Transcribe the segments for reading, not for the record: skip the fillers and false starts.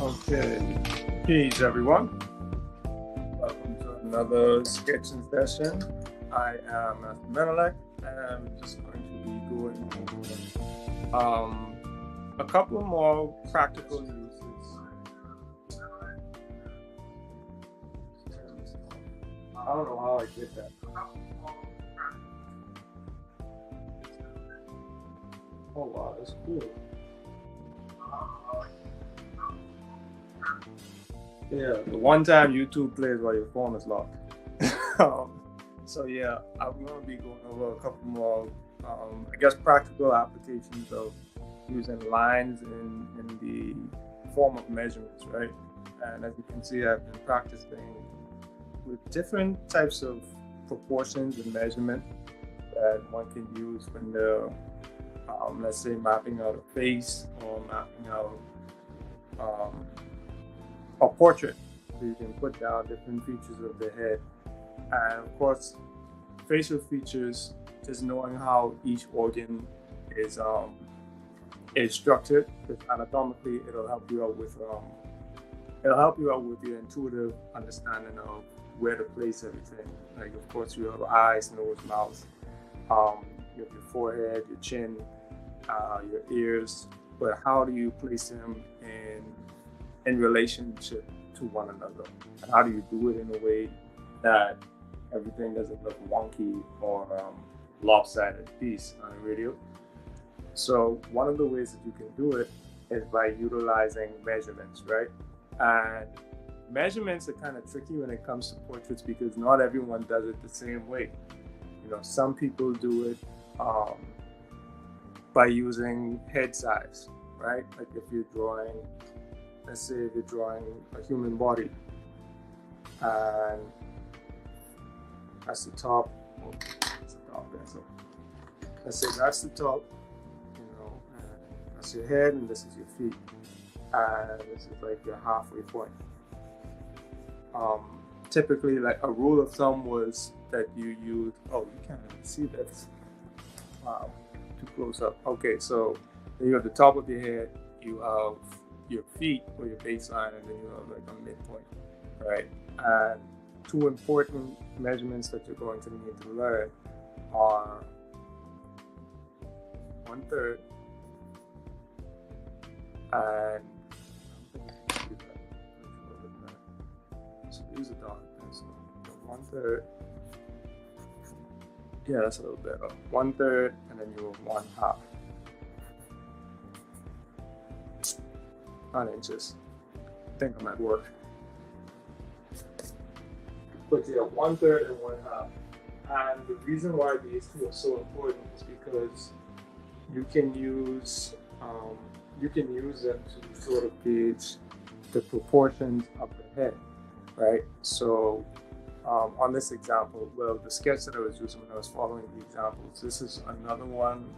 Okay, peace everyone. Welcome to another sketching session. I am Master Menelek, and I'm just going to be going over a couple more practical uses. I don't know how I did that. Oh wow, that's cool. Yeah, the one time YouTube plays while your phone is locked. um, so yeah, I'm going to be going over a couple more, I guess, practical applications of using lines in the form of measurements, right? And as you can see, I've been practicing with different types of proportions and measurement that one can use when they're, let's say, mapping out a face or mapping out um, a portrait. So you can put down different features of the head. And of course, facial features, just knowing how each organ is structured, because anatomically it'll help you out with your intuitive understanding of where to place everything. Like of course you have eyes, nose, mouth, you have your forehead, your chin, your ears, but how do you place them in relationship to one another? And how do you do it in a way that everything doesn't look wonky or lopsided piece on a video? So one of the ways that you can do it is by utilizing measurements, right? And measurements are kind of tricky when it comes to portraits because not everyone does it the same way. You know, some people do it by using head size, right? Like if you're drawing, let's say if you're drawing a human body and that's the top, so let's say that's the top, and that's your head and this is your feet. And this is like your halfway point. Typically, like a rule of thumb was that you use, oh, you can't even see this. Wow, too close up. Okay, so you have the top of your head, you have your feet or your baseline, and then you have like a midpoint, right? And two important measurements that you're going to need to learn are 1/3 and so use a dot pencil. 1/3. Yeah, that's a little better. 1/3, and then you have 1/2. 9 inches. I think I'm at work. But yeah, 1/3 and 1/2. And the reason why these two are so important is because you can use them to sort of gauge the proportions of the head, right? So on this example, well, the sketch that I was using when I was following the examples, this is another one.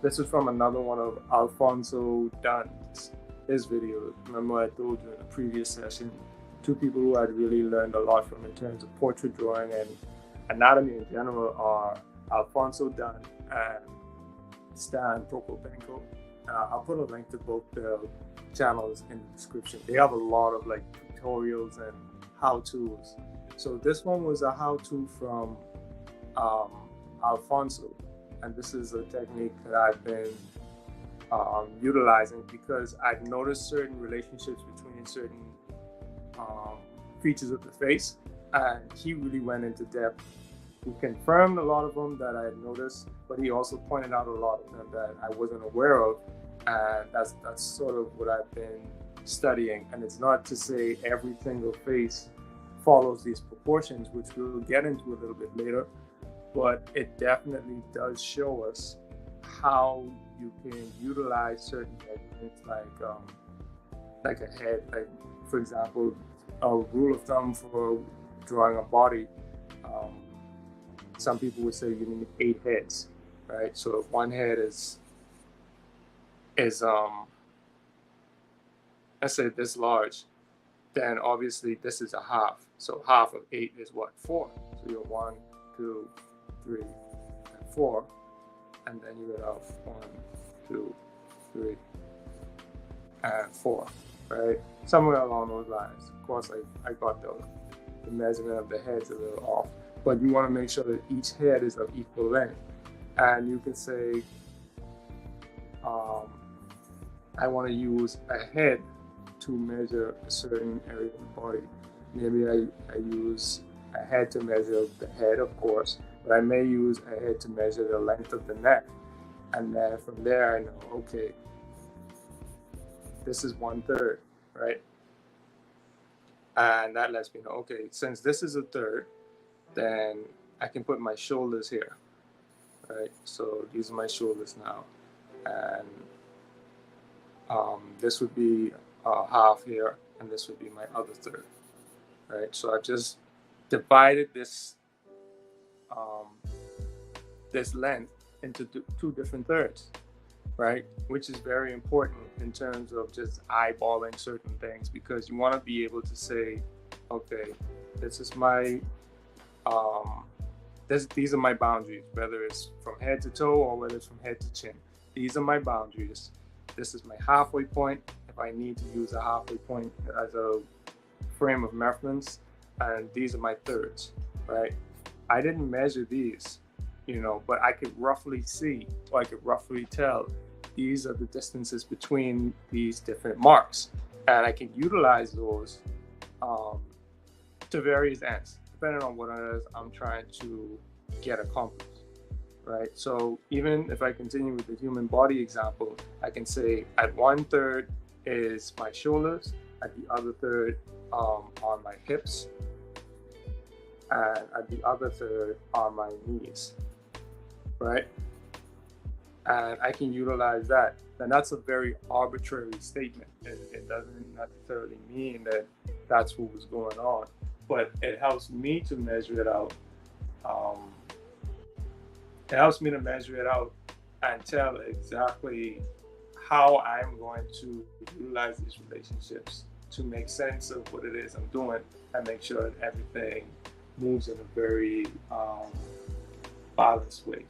This is from another one of Alfonso Dunn's his videos. Remember I told you in a previous session, two people who I'd really learned a lot from in terms of portrait drawing and anatomy in general are Alfonso Dunn and Stan Prokopenko. I'll put a link to both their channels in the description. They have a lot of like tutorials and how-tos. So this one was a how-to from Alfonso, and this is a technique that I've been utilizing because I've noticed certain relationships between certain features of the face, and he really went into depth. He confirmed a lot of them that I had noticed, but he also pointed out a lot of them that I wasn't aware of, and that's sort of what I've been studying. And it's not to say every single face follows these proportions, which we'll get into a little bit later, but it definitely does show us how you can utilize certain measurements like a head. Like for example, a rule of thumb for drawing a body, some people would say you need 8 heads, right? So if one head is let's say this large, then obviously this is a half. So half of 8 is what? 4. So you're 1, 2, 3, and 4, and then you have 1, 2, 3, and 4, right? Somewhere along those lines. Of course, I got the measurement of the heads a little off, but you want to make sure that each head is of equal length. And you can say, I want to use a head to measure a certain area of the body. Maybe I use a head to measure the head, of course, but I may use a head to measure the length of the neck. And then from there, I know, okay, this is 1/3, right? And that lets me know, okay, since this is 1/3, then I can put my shoulders here, right? So these are my shoulders now. And this would be half here, and this would be my other third, right? So I've just divided this this length into two different thirds, right? Which is very important in terms of just eyeballing certain things, because you want to be able to say, okay, this is my these are my boundaries, whether it's from head to toe or whether it's from head to chin. These are my boundaries. This is my halfway point, if I need to use a halfway point as a frame of reference, and these are my thirds, right? I didn't measure these, but I could roughly see, or I could roughly tell, these are the distances between these different marks, and I can utilize those to various ends, depending on what it is I'm trying to get accomplished. Right. So even if I continue with the human body example, I can say at 1/3 is my shoulders, at the other third are my hips, and at the other third are my knees. Right. And I can utilize that. And that's a very arbitrary statement. It doesn't necessarily mean that that's what was going on, but it helps me to measure it out. It helps me to measure it out and tell exactly how I'm going to utilize these relationships to make sense of what it is I'm doing, and make sure that everything moves in a very balanced way,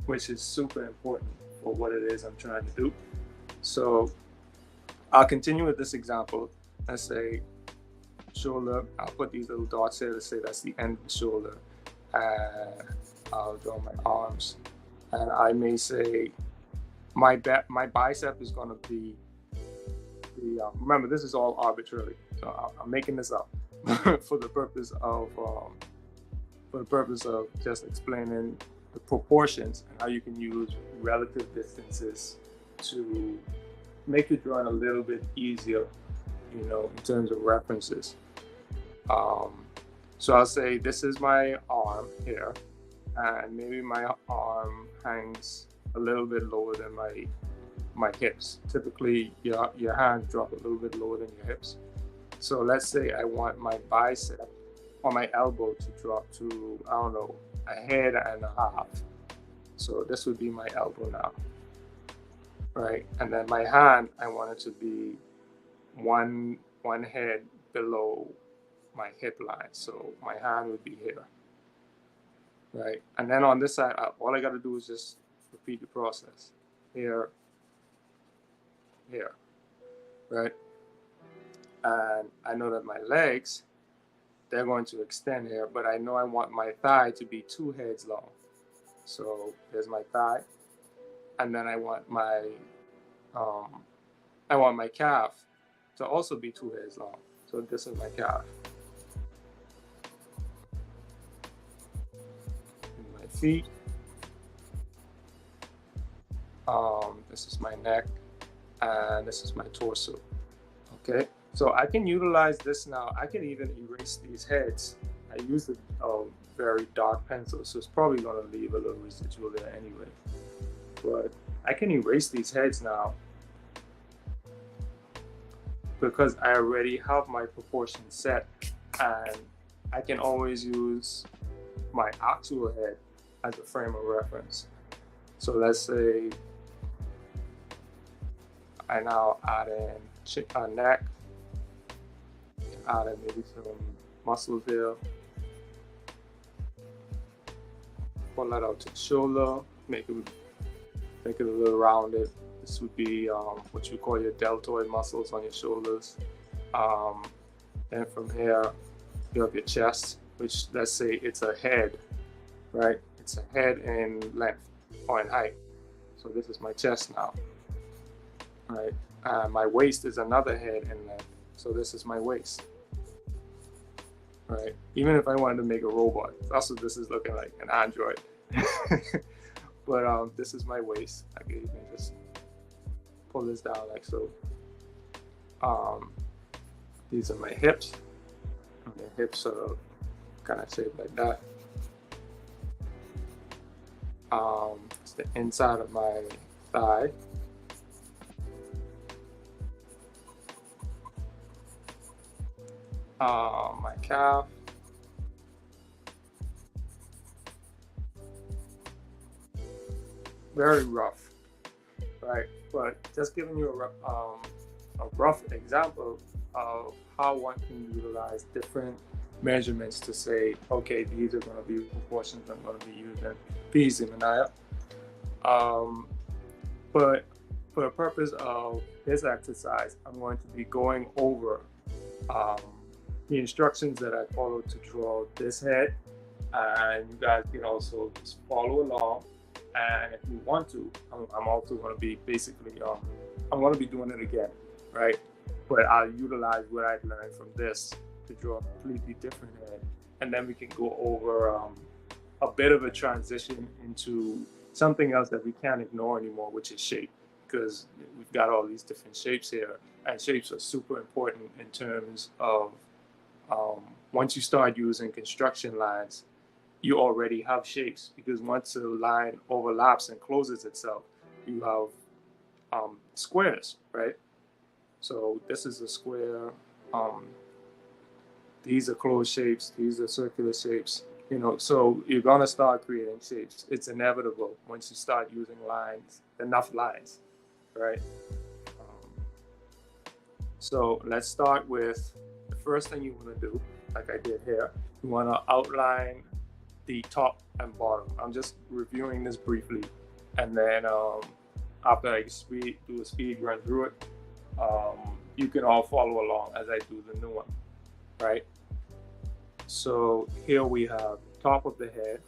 which is super important for what it is I'm trying to do. So I'll continue with this example. Let's say shoulder, I'll put these little dots here to say that's the end of the shoulder. And I'll draw my arms, and I may say my bicep is going to be remember, this is all arbitrary, so I'm making this up for the purpose of just explaining the proportions and how you can use relative distances to make your drawing a little bit easier, in terms of references. So I'll say this is my arm here, and maybe my arm hangs a little bit lower than my hips. Typically, your hands drop a little bit lower than your hips. So let's say I want my bicep or my elbow to drop to, I don't know, a head and a half. So this would be my elbow now, right? And then my hand, I want it to be one head below my hip line. So my hand would be here, right? And then on this side, all I got to do is just repeat the process. Here, right? And I know that my legs, they're going to extend here, but I know I want my thigh to be 2 heads long. So there's my thigh, and then I want my calf to also be 2 heads long. So this is my calf. And my feet. This is my neck, and this is my torso. Okay, so I can utilize this now. I can even erase these heads. I use a very dark pencil, so it's probably going to leave a little residual there anyway. But I can erase these heads now because I already have my proportions set, and I can always use my actual head as a frame of reference. So let's say I now add in neck, add in maybe some muscles here, pull that out to the shoulder, make it make it a little rounded. This would be what you call your deltoid muscles on your shoulders. Um, then from here, you have your chest, which let's say it's a head, right? It's a head in length or in height. So this is my chest now, right? My waist is another head in length. So this is my waist, right? Even if I wanted to make a robot, that's what this is looking like, an android. But this is my waist. I can even just pull this down like so. These are my hips. The hips are kind of shaped like that. It's the inside of my thigh. My calf. Very rough, right? But just giving you a rough example of how one can utilize different measurements to say, okay, these are going to be proportions I'm going to be using. Peace, Imanaya. But for the purpose of this exercise, I'm going to be going over the instructions that I followed to draw this head, and you guys can also just follow along. And if you want to, I'm also going to be basically, I'm going to be doing it again, right? But I'll utilize what I've learned from this to draw a completely different head. And then we can go over a bit of a transition into something else that we can't ignore anymore, which is shape. Because we've got all these different shapes here. And shapes are super important in terms of once you start using construction lines, you already have shapes, because once a line overlaps and closes itself, you have squares, right? So this is a square. These are closed shapes. These are circular shapes. So you're gonna start creating shapes. It's inevitable once you start using lines, enough lines, right? So let's start with the first thing you want to do, like I did here. You want to outline the top and bottom. I'm just reviewing this briefly, and then after I do a speed run through it, you can all follow along as I do the new one, right? So here we have top of the head,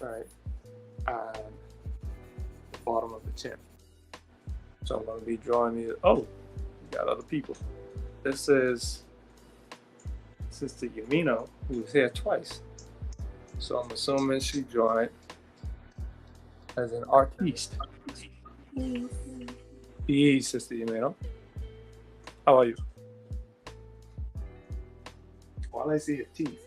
right, and the bottom of the chin. So I'm going to be drawing these. Oh, we got other people. This is Sister Yamino, who was here twice. So I'm assuming she joined as an artiste. Peace, Sister Yamino. How are you? All I see is teeth.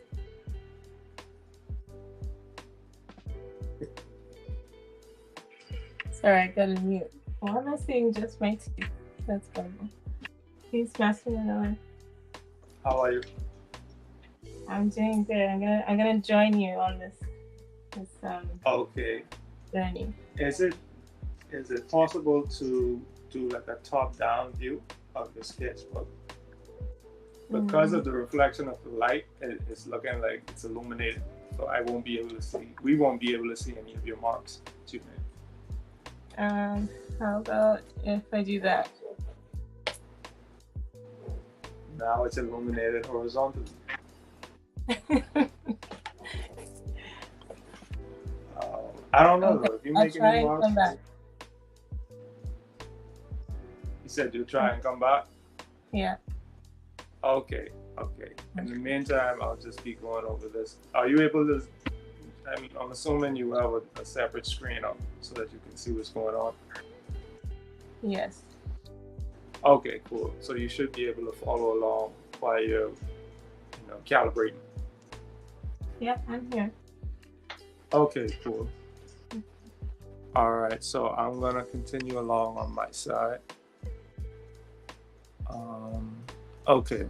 Sorry, I got to mute. Why am I seeing just my teeth? That's horrible. Please pass me another. How are you? I'm doing good. I'm gonna join you on this Okay. journey. Is it possible to do like a top-down view of the sketchbook? Because of the reflection of the light, it's looking like it's illuminated. So I won't be able to see. We won't be able to see any of your marks that you made. How about if I do that? Now it's illuminated horizontally. I don't know though. If you make any marks, come back. You said you'll try and come back? Yeah. Okay. In the meantime, I'll just be going over this. Are you able to? I'm assuming you have a separate screen up so that you can see what's going on. Yes. Okay, cool. So you should be able to follow along while you're, calibrating. Yep, I'm here. Okay, cool. All right, so I'm gonna continue along on my side. Okay.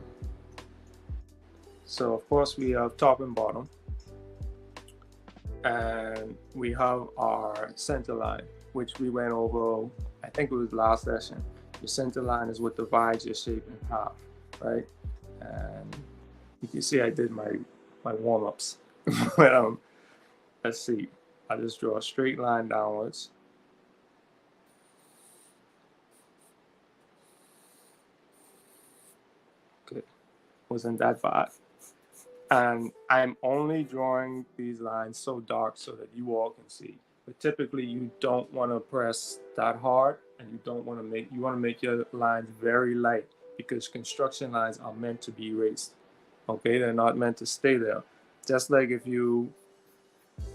So of course we have top and bottom, and we have our center line, which we went over. I think it was last session. The center line is what divides your shape in half, right? And you can see I did my warm-ups. But let's see. I just draw a straight line downwards, Okay, wasn't that bad. And I'm only drawing these lines so dark so that you all can see. But typically you don't want to press that hard, and you want to make your lines very light, because construction lines are meant to be erased. Okay, they're not meant to stay there. Just like if you're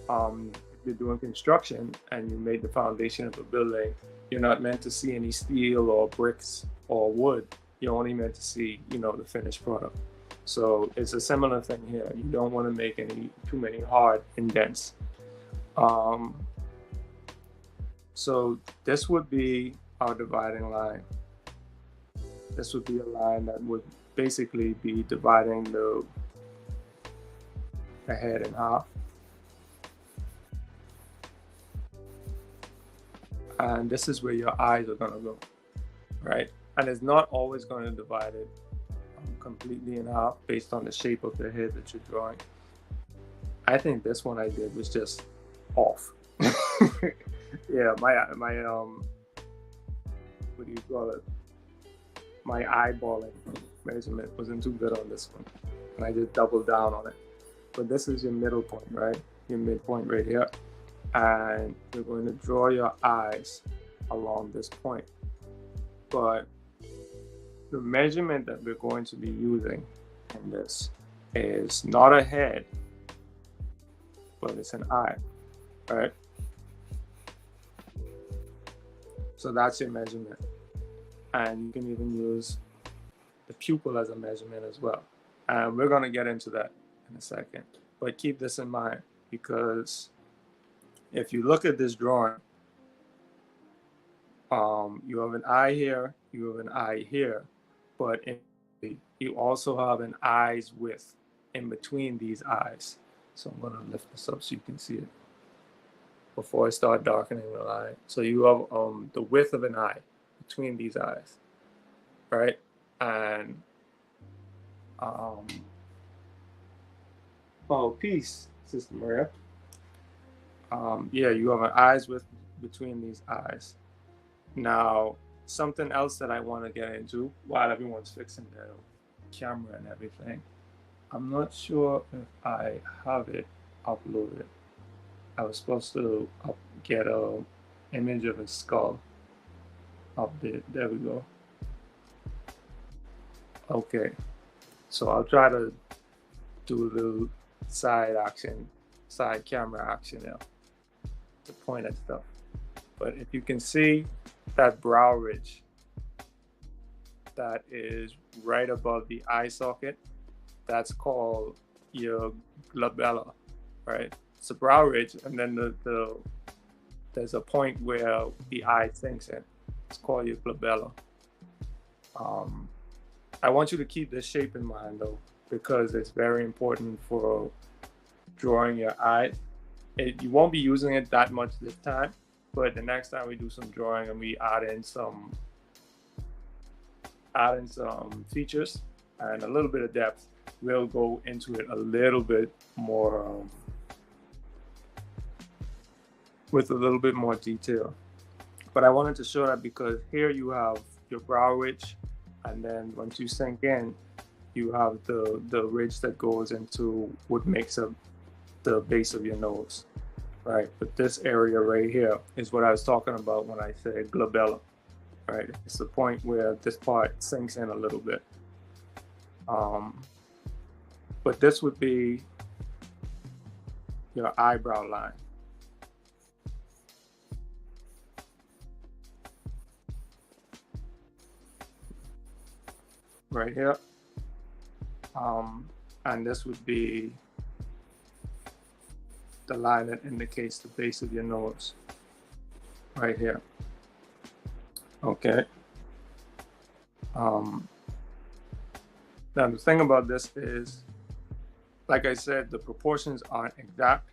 doing construction and you made the foundation of a building, you're not meant to see any steel or bricks or wood. You're only meant to see, the finished product. So it's a similar thing here. You don't want to make too many hard indents. Um, so this would be our dividing line. This would be a line that would basically be dividing the head in half. And this is where your eyes are going to go, right? And it's not always going to divide it completely in half based on the shape of the head that you're drawing. I think this one I did was just off. Yeah, my what do you call it? My eyeballing measurement wasn't too good on this one, and I just doubled down on it. But this is your middle point, right? Your midpoint right here, and you're going to draw your eyes along this point. But the measurement that we're going to be using in this is not a head, but it's an eye, right? So that's your measurement. And you can even use the pupil as a measurement as well. And we're going to get into that in a second. But keep this in mind, because if you look at this drawing, you have an eye here, you have an eye here, but you also have an eye's width in between these eyes. So I'm going to lift this up so you can see it before I start darkening the line. So you have the width of an eye between these eyes, right? And peace, Sister Maria. Yeah, you have an eye's width between these eyes. Now, something else that I want to get into while everyone's fixing their camera and everything, I'm not sure if I have it uploaded. I was supposed to get an image of a skull up there. There we go. Okay, so I'll try to do a little side camera action now to point at stuff. But if you can see that brow ridge that is right above the eye socket, that's called your glabella, right? It's a brow ridge, and then there's a point where the eye sinks in. It's called your glabella. I want you to keep this shape in mind though, because it's very important for drawing your eye. You won't be using it that much this time, but the next time we do some drawing and we add in some features and a little bit of depth, we'll go into it a little bit more with a little bit more detail. But I wanted to show that because here you have your brow ridge, and then once you sink in, you have the ridge that goes into what makes up the base of your nose, right? But this area right here is what I was talking about when I said glabella, right? It's the point where this part sinks in a little bit. But this would be your eyebrow line. Right here. And this would be the line that indicates the base of your nose, right here. Okay. Now the thing about this is, like I said, the proportions aren't exact,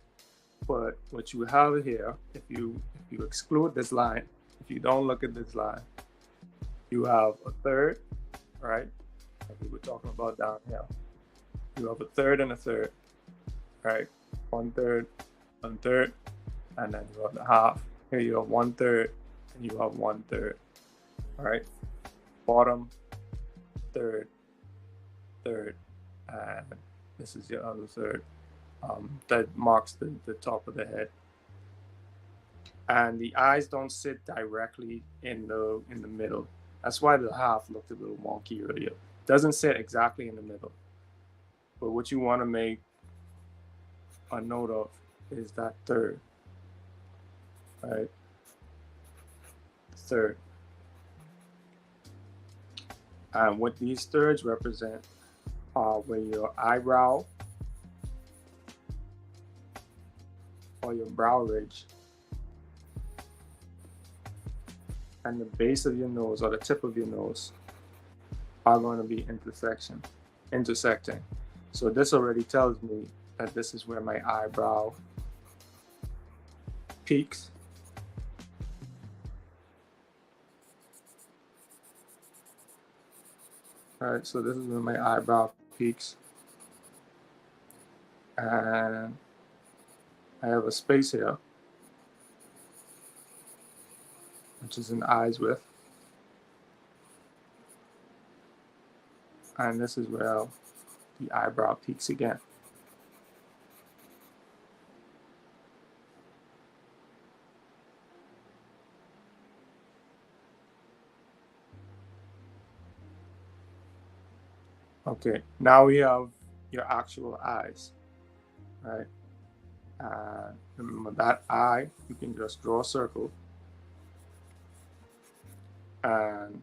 but what you have here, if you exclude this line, if you don't look at this line, you have a third, right? Like we were talking about down here. You have a third and a third, right? One third, and then you have the half. Here you have 1/3, and you have 1/3, all right? Bottom, third, third, and this is your other third. That marks the top of the head. And the eyes don't sit directly in the middle. That's why the half looked a little wonky earlier. It doesn't sit exactly in the middle. But what you want to make a note of is that third, right? Third. And what these thirds represent are where your eyebrow or your brow ridge and the base of your nose or the tip of your nose are going to be intersecting. So this already tells me that this is where my eyebrow peaks. All right, so this is where my eyebrow peaks. And I have a space here, which is an eyes width. And this is where the eyebrow peaks again. Okay, now we have your actual eyes, right? Remember that eye, you can just draw a circle. And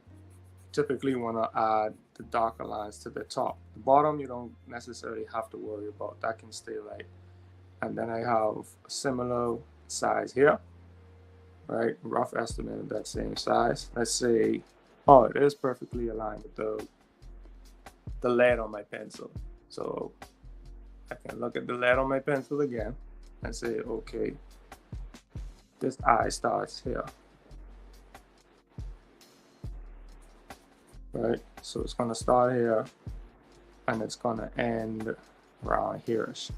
typically want to add the darker lines to the top. The bottom, you don't necessarily have to worry about. That can stay light. And then I have a similar size here, right? Rough estimate of that same size. Let's say, oh, it is perfectly aligned with the lead on my pencil. So I can look at the lead on my pencil again and say, okay, this eye starts here. Right, so it's going to start here and it's going to end around here-ish.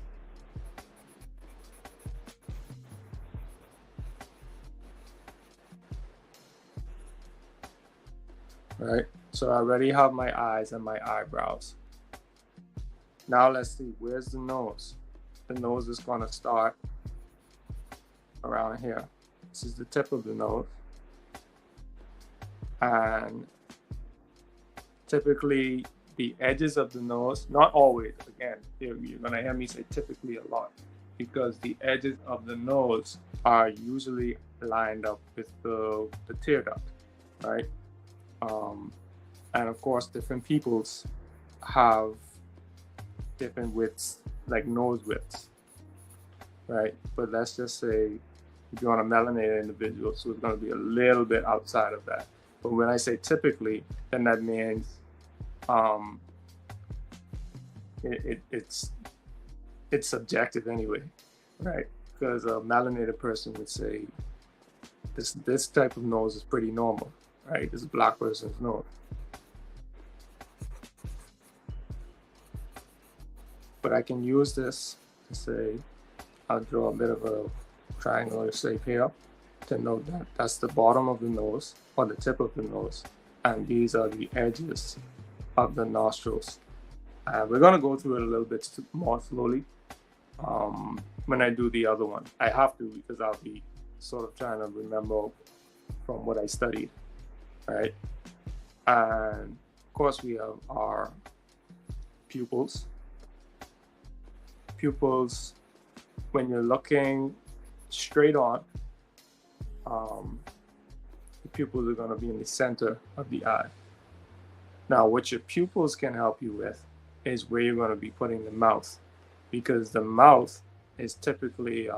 Right, so I already have my eyes and my eyebrows. Now let's see, where's the nose? The nose is going to start around here. This is the tip of the nose. And typically the edges of the nose, not always, again, you're going to hear me say typically a lot, because the edges of the nose are usually lined up with the tear duct, right? And of course, different peoples have different widths, like nose widths, right? But let's just say if you're on a melanated individual, so it's going to be a little bit outside of that. But when I say typically, then that means it's subjective anyway, right? Because a melanated person would say this type of nose is pretty normal, right? This is a black person's nose. But I can use this to say, I'll draw a bit of a triangular shape here to note that that's the bottom of the nose or the tip of the nose, and these are the edges of the nostrils. We're going to go through it a little bit more slowly when I do the other one. I have to, because I'll be sort of trying to remember from what I studied, right? And of course we have our pupils. Pupils, when you're looking straight on, the pupils are going to be in the center of the eye. Now, what your pupils can help you with is where you're going to be putting the mouth, because the mouth is typically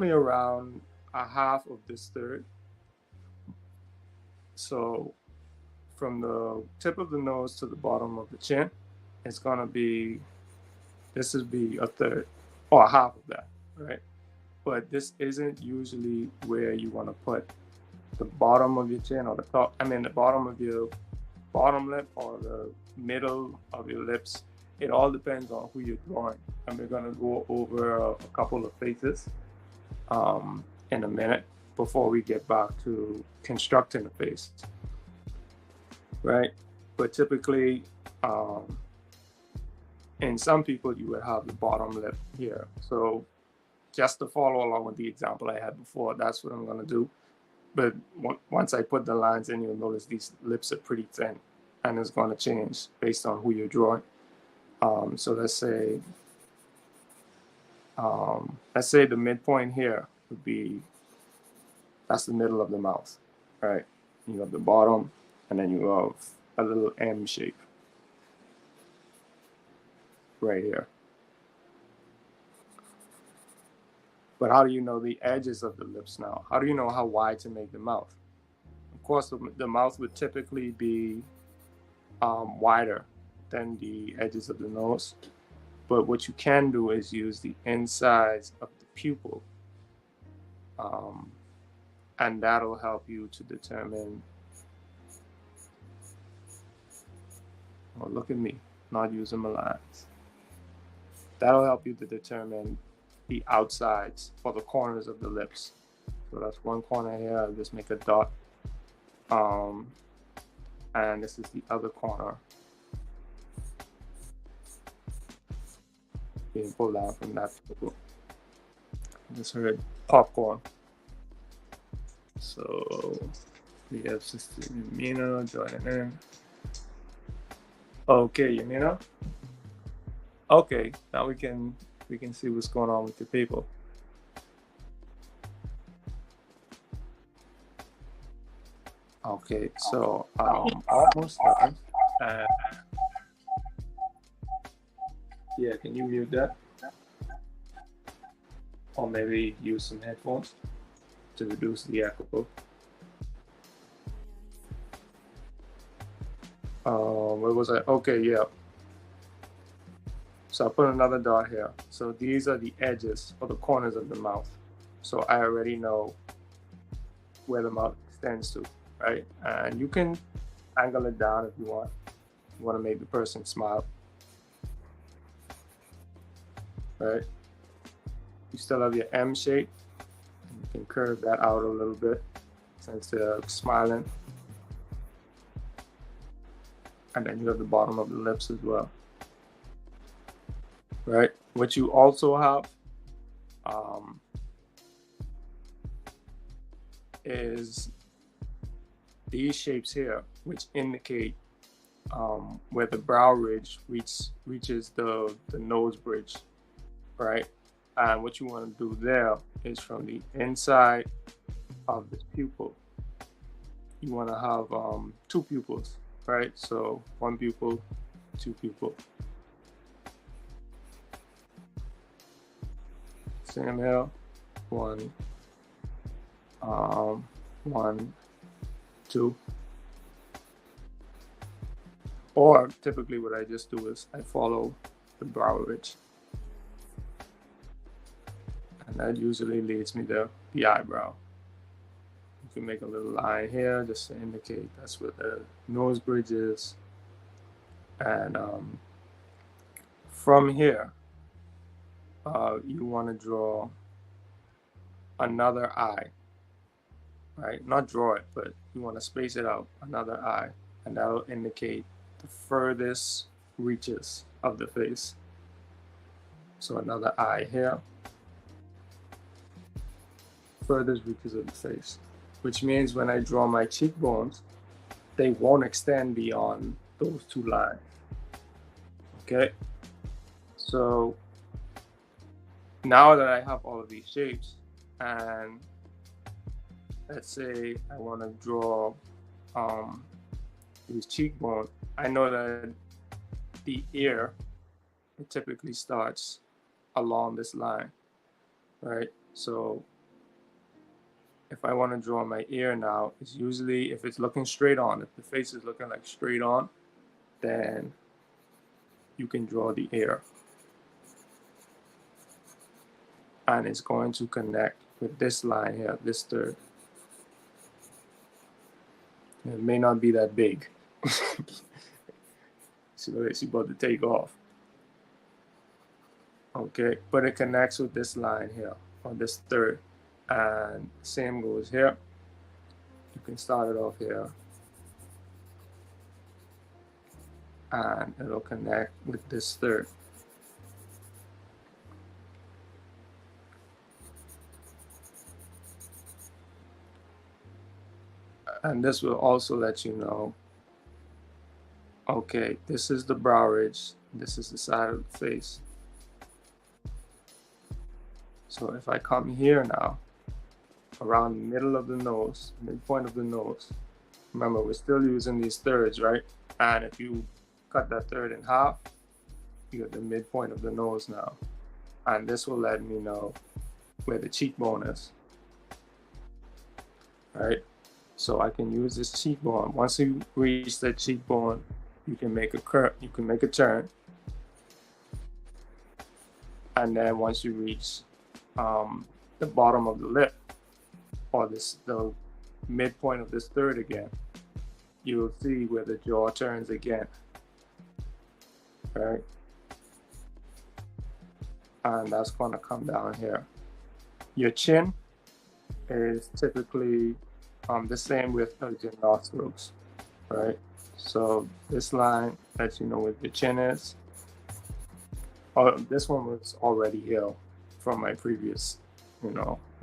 around a half of this third. So from the tip of the nose to the bottom of the chin, it's going to be, this would be a third or a half of that, right? But this isn't usually where you want to put the bottom of your chin or the top, the bottom of your bottom lip or the middle of your lips. It all depends on who you're drawing. And we're going to go over a couple of faces in a minute before we get back to constructing a face, right? but typically, in some people, you would have the bottom lip here. So just to follow along with the example I had before, that's what I'm going to do. But once I put the lines in, you'll notice these lips are pretty thin, and it's going to change based on who you're drawing. So let's say the midpoint here would be, that's the middle of the mouth, right? You have the bottom, and then you have a little M shape right here. But how do you know the edges of the lips now? How do you know how wide to make the mouth? Of course, the mouth would typically be wider than the edges of the nose. But what you can do is use the insides of the pupil. And that'll help you to determine, oh, look at me, not using my lines. That'll help you to determine the outsides or the corners of the lips. So that's one corner here, I'll just make a dot. And this is the other corner. Being pulled out from that pupil. I just heard popcorn. So we have Sister Yamina joining in. Okay, Yamina. Okay, now we can see what's going on with the people. Okay, so almost done. Yeah, can you mute that? Or maybe use some headphones to reduce the echo. Where was I? Okay, yeah. So I put another dot here. So these are the edges or the corners of the mouth. So I already know where the mouth extends to, right? And you can angle it down if you want. You want to make the person smile, right? You still have your M shape. You can curve that out a little bit since they're smiling. And then you have the bottom of the lips as well, right? What you also have is these shapes here, which indicate where the brow ridge reaches the nose bridge, right? And what you want to do there is from the inside of this pupil, you want to have two pupils, right? So one pupil, two pupil. Same here, one, two. Or typically what I just do is I follow the brow ridge. And that usually leads me to the eyebrow. You can make a little line here just to indicate that's where the nose bridge is. And from here, you want to draw another eye, right? Not draw it, but you want to space it out, another eye, and that'll indicate the furthest reaches of the face. So another eye here, furthest reaches of the face, which means when I draw my cheekbones, they won't extend beyond those two lines. Okay, so now that I have all of these shapes, and let's say I want to draw these cheekbones, I know that the ear, it typically starts along this line, right? So if I want to draw my ear now, it's usually, if it's looking straight on, if the face is looking like straight on, then you can draw the ear. And it's going to connect with this line here, this third. It may not be that big. She's about to take off. Okay, but it connects with this line here, on this third. And same goes here. You can start it off here. and it'll connect with this third. And this will also let you know, okay, this is the brow ridge, this is the side of the face. So if I come here now, around the middle of the nose, midpoint of the nose, remember we're still using these thirds, right? And if you cut that third in half, you get the midpoint of the nose now. And this will let me know where the cheekbone is. All right? So I can use this cheekbone. Once you reach that cheekbone, you can make a curve, you can make a turn. And then once you reach the bottom of the lip, or the midpoint of this third again, you'll see where the jaw turns again. Right? And that's going to come down here. Your chin is typically the same width as your nostrils, right? So this line lets you know where your chin is. Oh, this one was already here from my previous,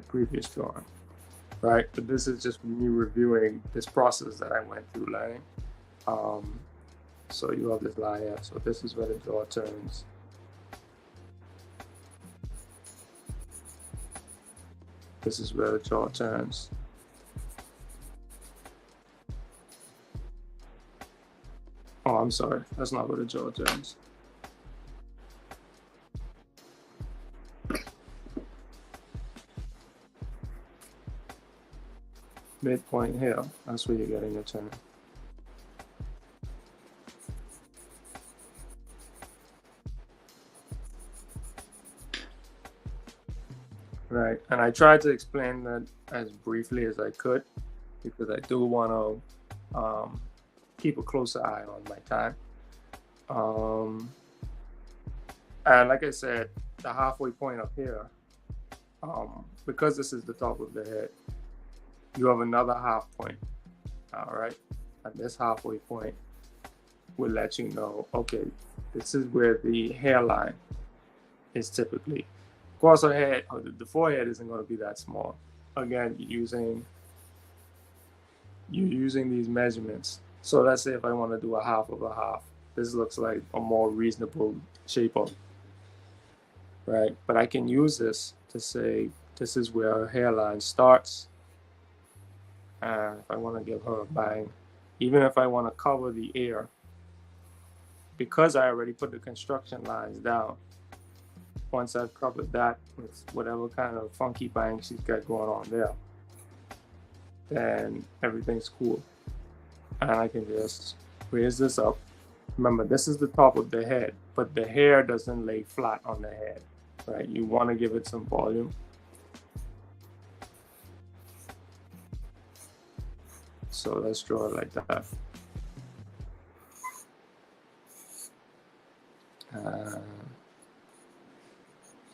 previous drawing, right? But this is just me reviewing this process that I went through learning. So you have this line here. So this is where the jaw turns. This is where the jaw turns. Oh, I'm sorry. That's not where the jaw turns. Midpoint here. That's where you're getting your turn. Right, and I tried to explain that as briefly as I could because I do want to keep a closer eye on my time. And like I said, the halfway point up here, because this is the top of the head, you have another half point, all right? And this halfway point will let you know, okay, this is where the hairline is typically. Of course, the forehead isn't going to be that small. Again, you're using these measurements. So let's say if I want to do a half of a half, this looks like a more reasonable shape up, right? But I can use this to say this is where her hairline starts. And if I want to give her a bang, even if I want to cover the ear, because I already put the construction lines down, once I've covered that with whatever kind of funky bang she's got going on there, then everything's cool. And I can just raise this up. Remember, this is the top of the head, but the hair doesn't lay flat on the head, right? You want to give it some volume. So let's draw it like that.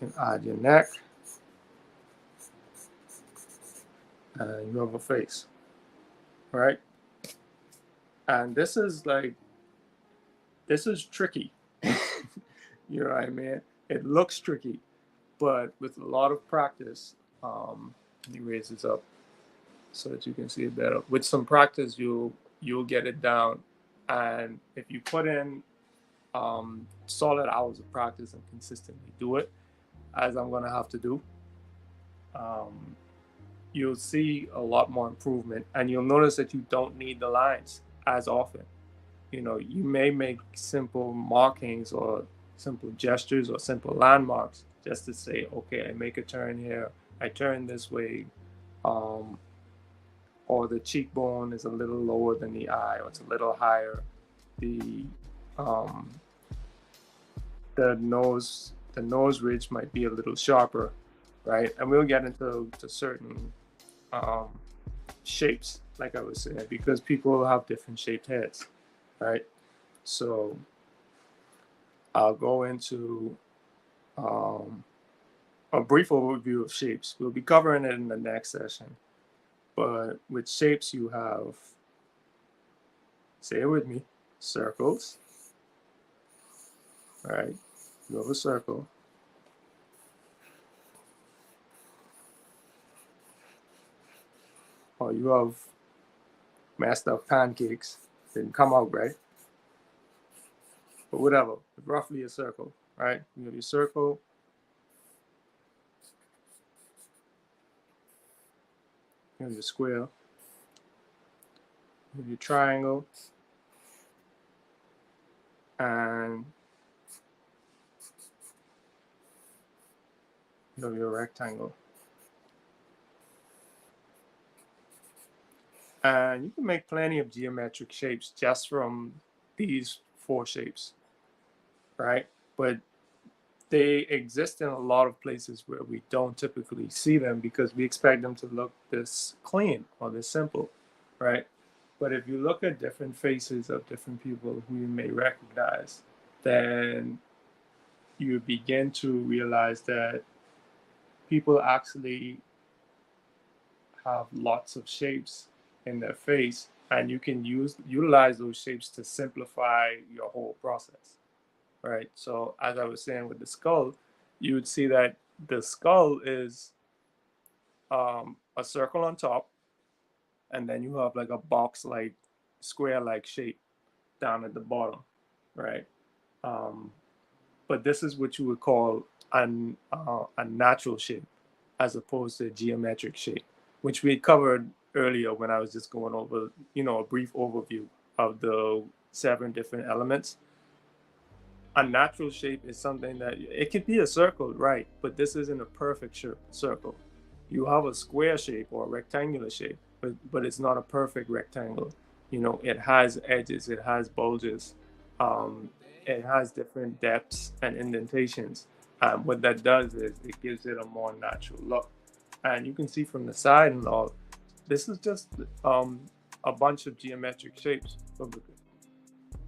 You can add your neck. And you have a face, right? And this is tricky. You know what I mean? It looks tricky, but with a lot of practice, let me raise this up so that you can see it better. With some practice, you'll get it down. And if you put in solid hours of practice and consistently do it, as I'm gonna have to do, you'll see a lot more improvement, and you'll notice that you don't need the lines as often. You may make simple markings or simple gestures or simple landmarks just to say, okay, I make a turn here, I turn this way, or the cheekbone is a little lower than the eye, or it's a little higher. The nose ridge might be a little sharper, right? And we'll get into certain shapes, like I was saying, because people have different shaped heads, right? So I'll go into a brief overview of shapes. We'll be covering it in the next session. But with shapes, you have, say it with me, circles, All right, you have a circle. Or you have messed up pancakes, didn't come out right, but whatever, roughly a circle, right? You have your circle, you have your square, you have your triangle, and you have your rectangle. And you can make plenty of geometric shapes just from these four shapes, right? But they exist in a lot of places where we don't typically see them because we expect them to look this clean or this simple, right? But if you look at different faces of different people who you may recognize, then you begin to realize that people actually have lots of shapes in their face, and you can utilize those shapes to simplify your whole process, right? So as I was saying with the skull, you would see that the skull is a circle on top, and then you have like a box like square like shape down at the bottom, right? Um, but this is what you would call a natural shape as opposed to a geometric shape, which we covered earlier when I was just going over, a brief overview of the 7 different elements. A natural shape is something that it could be a circle, right? But this isn't a perfect circle. You have a square shape or a rectangular shape, but it's not a perfect rectangle. It has edges, it has bulges, um, it has different depths and indentations. What that does is it gives it a more natural look. And you can see from the side and all, this is just a bunch of geometric shapes.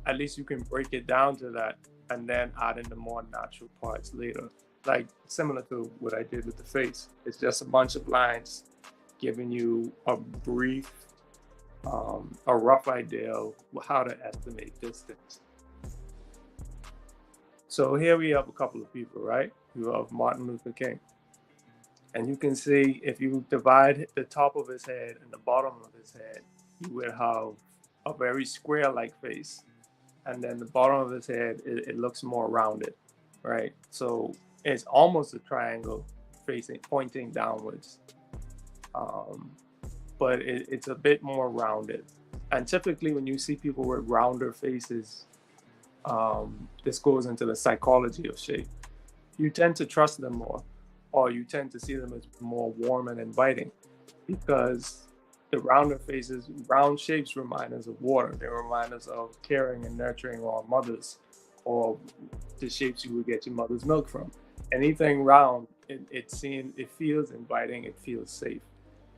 At least you can break it down to that and then add in the more natural parts later. Like similar to what I did with the face. It's just a bunch of lines giving you a brief, a rough idea of how to estimate distance. So here we have a couple of people, right? You have Martin Luther King. And you can see if you divide the top of his head and the bottom of his head, you would have a very square-like face. And then the bottom of his head, it looks more rounded, right? So it's almost a triangle pointing downwards. Um, but it's a bit more rounded. And typically when you see people with rounder faces, this goes into the psychology of shape. You tend to trust them more, or you tend to see them as more warm and inviting because the round shapes remind us of water. They remind us of caring and nurturing our mothers, or the shapes you would get your mother's milk from. Anything round, it feels inviting, it feels safe.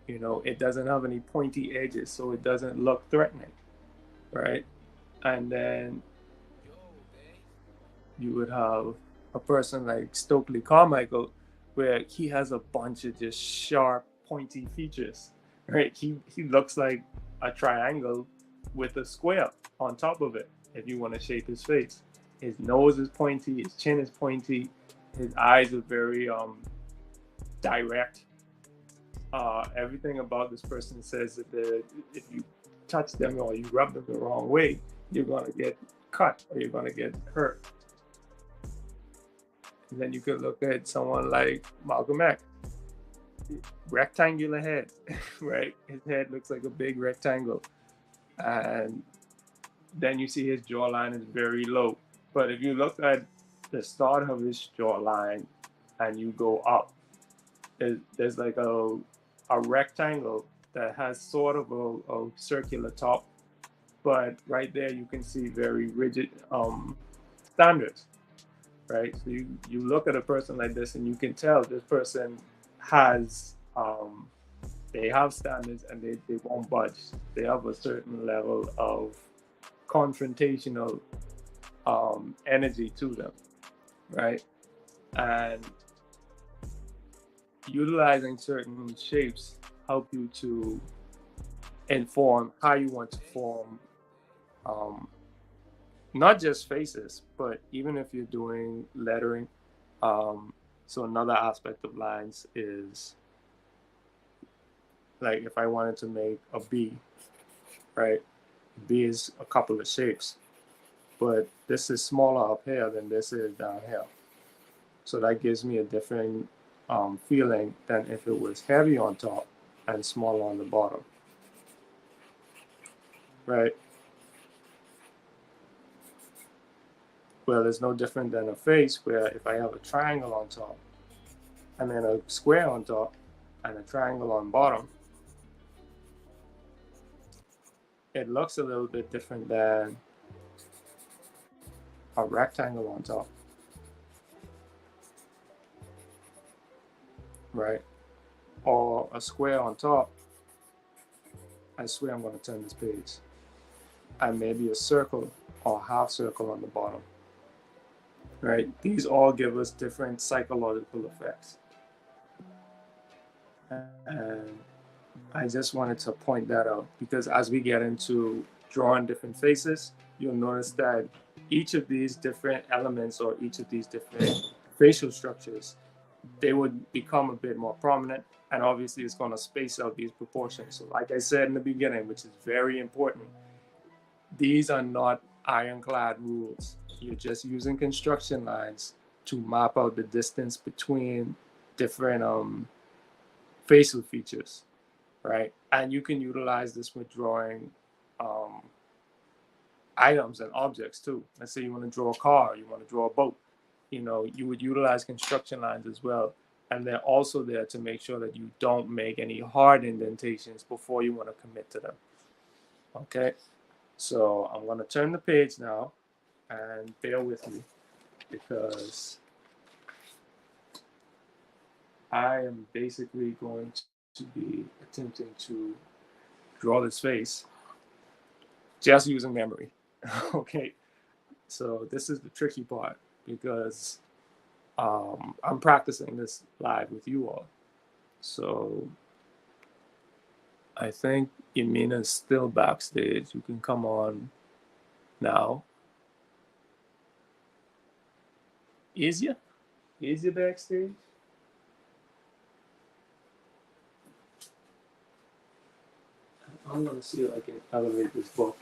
It doesn't have any pointy edges, so it doesn't look threatening, right? And then you would have a person like Stokely Carmichael, where he has a bunch of just sharp, pointy features, right? He looks like a triangle with a square on top of it. If you want to shape his face, his nose is pointy, his chin is pointy, his eyes are very direct. Everything about this person says that if you touch them or you rub them the wrong way, you're gonna get cut or you're gonna get hurt. And then you could look at someone like Malcolm X, rectangular head, right? His head looks like a big rectangle. And then you see his jawline is very low. But if you look at the start of his jawline and you go up, there's like a rectangle that has sort of a circular top. But right there, you can see very rigid standards, right? So you look at a person like this and you can tell this person has they have standards and they won't budge. They have a certain level of confrontational energy to them, right? And utilizing certain shapes help you to inform how you want to form not just faces, but even if you're doing lettering. So another aspect of lines is like if I wanted to make a B, right? B is a couple of shapes, but this is smaller up here than this is down here. So that gives me a different feeling than if it was heavy on top and smaller on the bottom, right? Well, it's no different than a face where if I have a triangle on top and then a square on top and a triangle on bottom, it looks a little bit different than a rectangle on top, right? Or a square on top. I swear I'm going to turn this page. And maybe a circle or half circle on the bottom, right? These all give us different psychological effects. And I just wanted to point that out because as we get into drawing different faces, you'll notice that each of these different elements or each of these different facial structures, they would become a bit more prominent. And obviously it's going to space out these proportions. So like I said in the beginning, which is very important, these are not ironclad rules. You're just using construction lines to map out the distance between different facial features, right? And you can utilize this with drawing items and objects too. Let's say you want to draw a car, you want to draw a boat, you would utilize construction lines as well. And they're also there to make sure that you don't make any hard indentations before you want to commit to them. Okay, so I'm going to turn the page now and bear with me because I am basically going to be attempting to draw this face just using memory. Okay, so this is the tricky part because I'm practicing this live with you all. So I think Yamina's still backstage. You can come on now. Is you? Is you backstage? I'm gonna see if I can elevate this book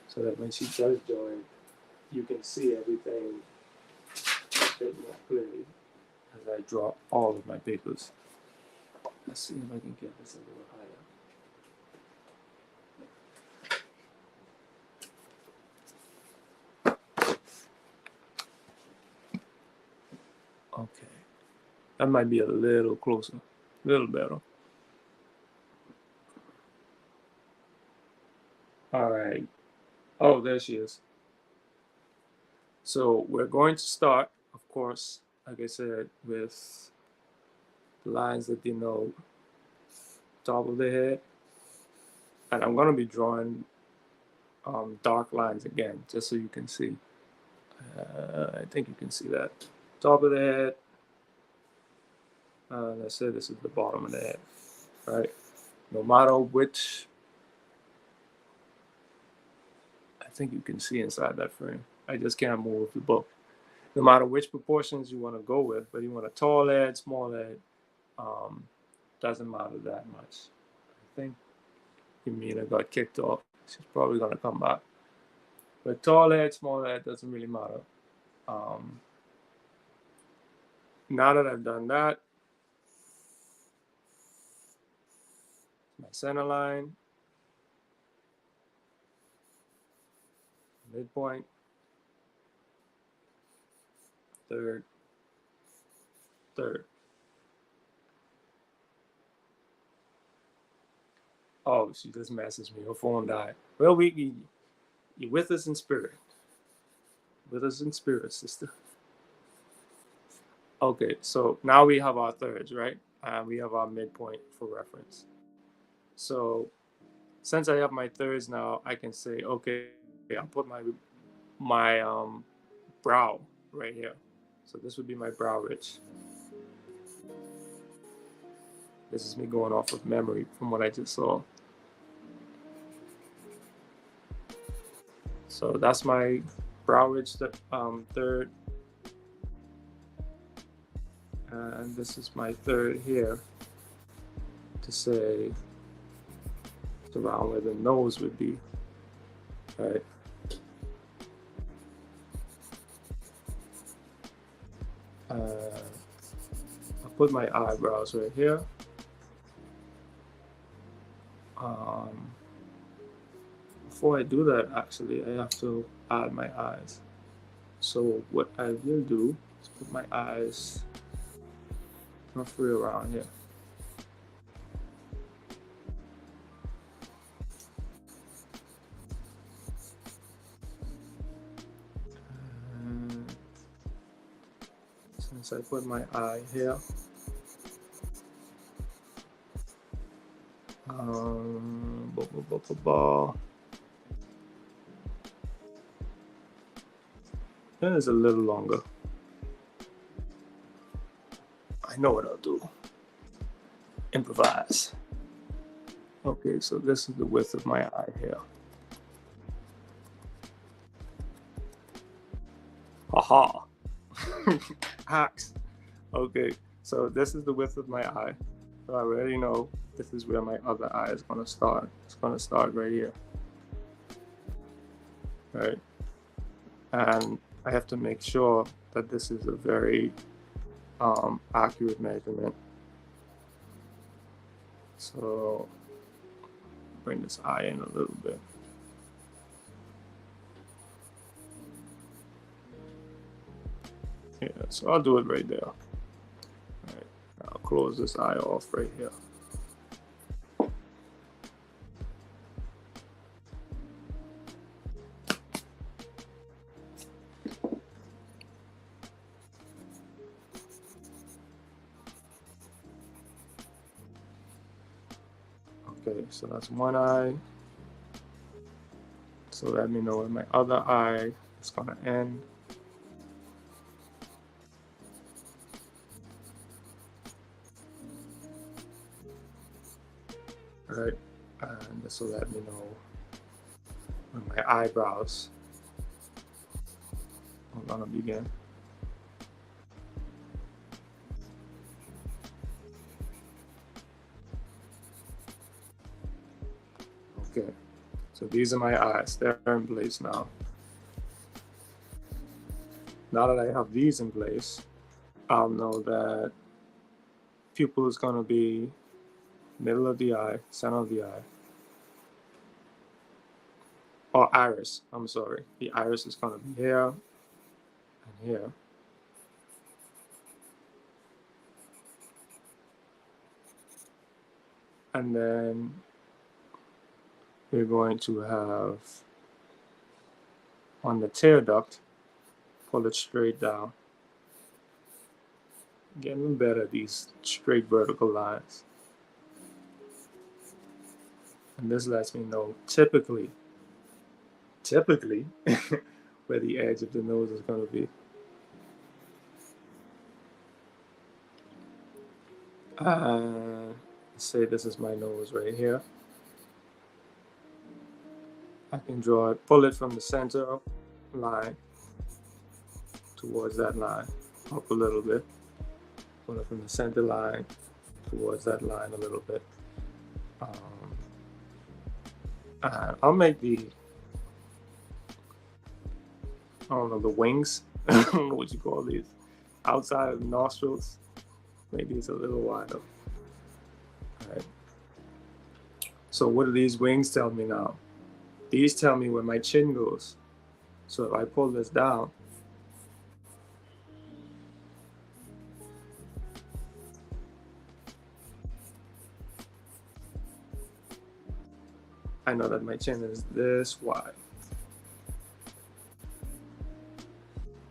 so that when she does join, you can see everything a bit more clearly as I draw all of my papers. Let's see if I can get this a little higher. Okay, that might be a little closer, a little better. All right. Oh, there she is. So we're going to start, of course, like I said, with the lines that denote top of the head. And I'm going to be drawing dark lines again, just so you can see. I think you can see that. Top of the head. Let's say this is the bottom of the head, right? No matter which, I think you can see inside that frame. I just can't move the book. No matter which proportions you want to go with, but you want a tall head, small head, doesn't matter that much. I think Yamina got kicked off. She's probably going to come back. But tall head, small head, doesn't really matter. Now that I've done that, my center line, midpoint, third. Oh, she just messaged me. Her phone died. Well, you're with us in spirit. With us in spirit, sister. Okay, so now we have our thirds, right? And we have our midpoint for reference. So since I have my thirds now, I can say, okay, I'll put my brow right here. So this would be my brow ridge. This is me going off of memory from what I just saw. So that's my brow ridge third, and this is my third here to say it's around where the nose would be, right? I'll put my eyebrows right here. Before I do that, actually, I have to add my eyes. So what I will do is put my eyes roughly around here. And since I put my eye here, that is a little longer. I know what I'll do. Improvise. Okay, so this is the width of my eye here. Haha. Hacks. Okay, so this is the width of my eye. So I already know this is where my other eye is gonna start. It's gonna start right here. Right? And I have to make sure that this is a very accurate measurement. So bring this eye in a little bit. Yeah, so I'll do it right there. All right, I'll close this eye off right here. Okay, so that's one eye. So let me know where my other eye is gonna end. All right, and this will let me know where my eyebrows are gonna begin. Okay, so these are my eyes. They're in place now. Now that I have these in place, I'll know that pupil is going to be middle of the eye, center of the eye. Or iris, I'm sorry. The iris is going to be here and here. And then we're going to have on the tear duct, pull it straight down. Getting better, these straight vertical lines. And this lets me know typically where the edge of the nose is going to be. Let's say this is my nose right here. I can draw it, pull it from the center line towards that line, up a little bit. Pull it from the center line towards that line a little bit. And I'll make the, I don't know, the wings. I don't know what you call these. Outside of the nostrils. Maybe it's a little wider. All right. So what do these wings tell me now? These tell me where my chin goes. So if I pull this down, I know that my chin is this wide.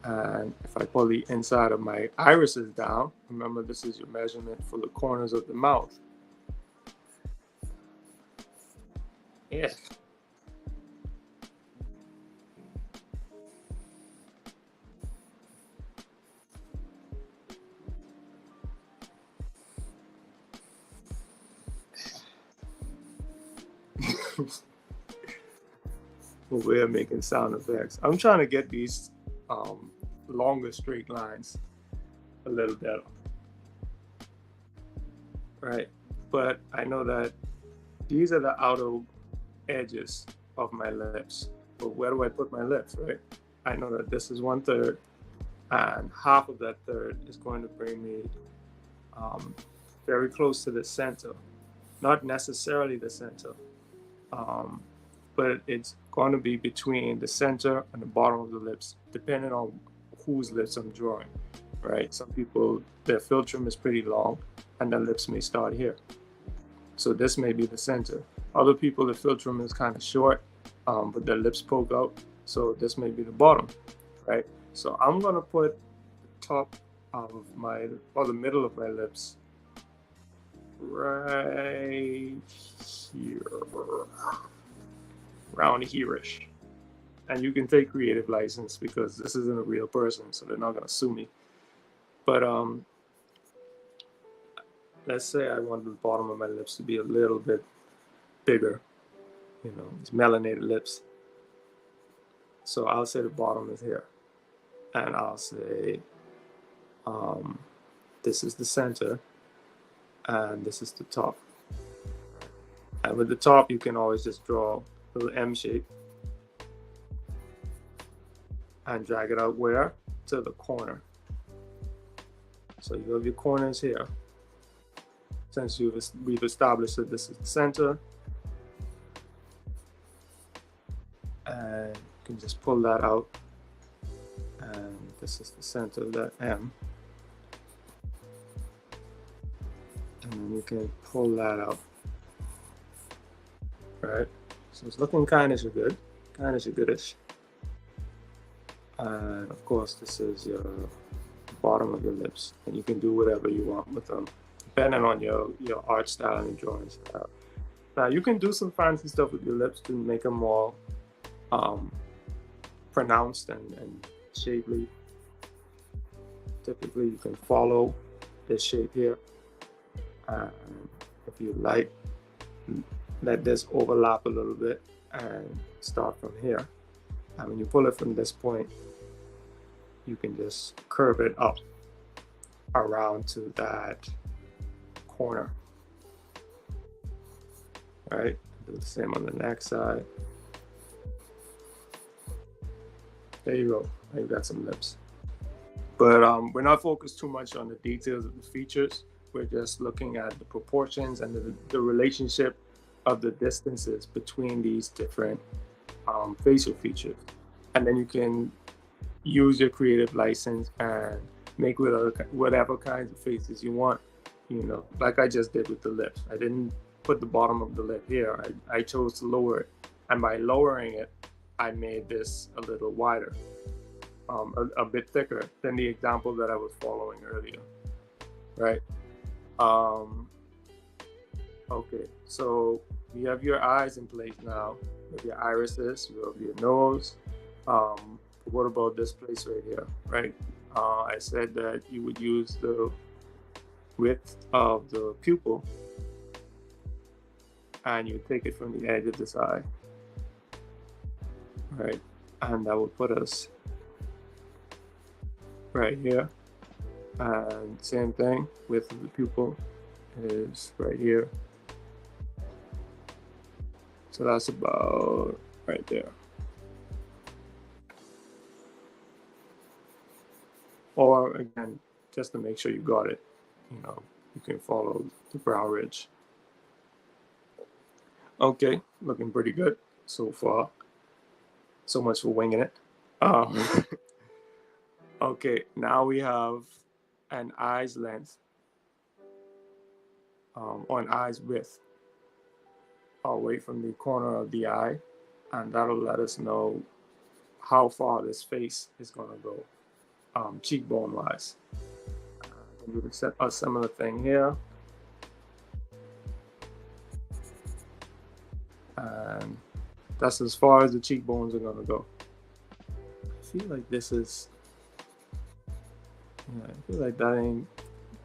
And if I pull the inside of my irises down, remember this is your measurement for the corners of the mouth. Yeah. way of making sound effects. I'm trying to get these longer straight lines a little better, right? But I know that these are the outer edges of my lips. But where do I put my lips, right? I know that this is 1/3, and half of that third is going to bring me very close to the center. Not necessarily the center, but it's going to be between the center and the bottom of the lips, depending on whose lips I'm drawing, right? Some people, their philtrum is pretty long, and their lips may start here. So this may be the center. Other people, the philtrum is kind of short, but their lips poke out. So this may be the bottom, right? So I'm gonna put the top of my, or the middle of my lips right here, around here-ish. And you can take creative license because this isn't a real person, so they're not gonna sue me. But let's say I want the bottom of my lips to be a little bit bigger, you know, these melanated lips. So I'll say the bottom is here, and I'll say this is the center, and this is the top. And with the top, you can always just draw a little M shape and drag it out where? To the corner. So you have your corners here. Since we've established that this is the center, and you can just pull that out, and this is the center of that M, and then you can pull that out, right? So it's looking kindish good, goodish. And of course, this is your bottom of your lips, and you can do whatever you want with them, depending on your art style and your drawing style. Now, you can do some fancy stuff with your lips to make them more pronounced and shapely. Typically, you can follow this shape here. If you like, let this overlap a little bit and start from here. And when you pull it from this point, you can just curve it up around to that corner. All right, do the same on the next side. There you go. Now you got some lips. But we're not focused too much on the details of the features. We're just looking at the proportions and the relationship of the distances between these different facial features. And then you can use your creative license and make whatever kinds of faces you want. You know, like I just did with the lips. I didn't put the bottom of the lip here. I chose to lower it. And by lowering it, I made this a little wider, a bit thicker than the example that I was following earlier, right? Okay, so you have your eyes in place now. You have your irises, you have your nose. What about this place right here, right? I said that you would use the width of the pupil, and you take it from the edge of this eye, right? And that will put us right here. And same thing, width of the pupil is right here. So that's about right there. Or again, just to make sure you got it, you know, you can follow the brow ridge. Okay, looking pretty good so far. So much for winging it. Okay, now we have an eye's length, or an eye's width away from the corner of the eye, and that'll let us know how far this face is gonna go, cheekbone wise. We would set a similar thing here. And that's as far as the cheekbones are gonna go. I feel like this is, I feel like that ain't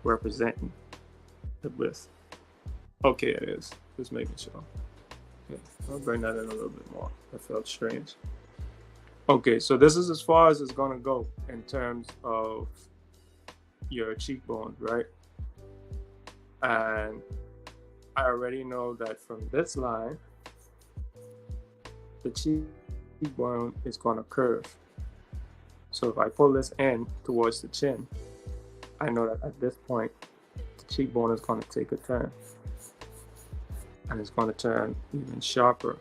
representing the width. Okay, it is. Just making sure. Okay, I'll bring that in a little bit more. That felt strange. Okay, so this is as far as it's gonna go in terms of your cheekbones, right? And I already know that from this line, the cheekbone is gonna curve. So if I pull this in towards the chin, I know that at this point, the cheekbone is gonna take a turn. And it's gonna turn even sharper.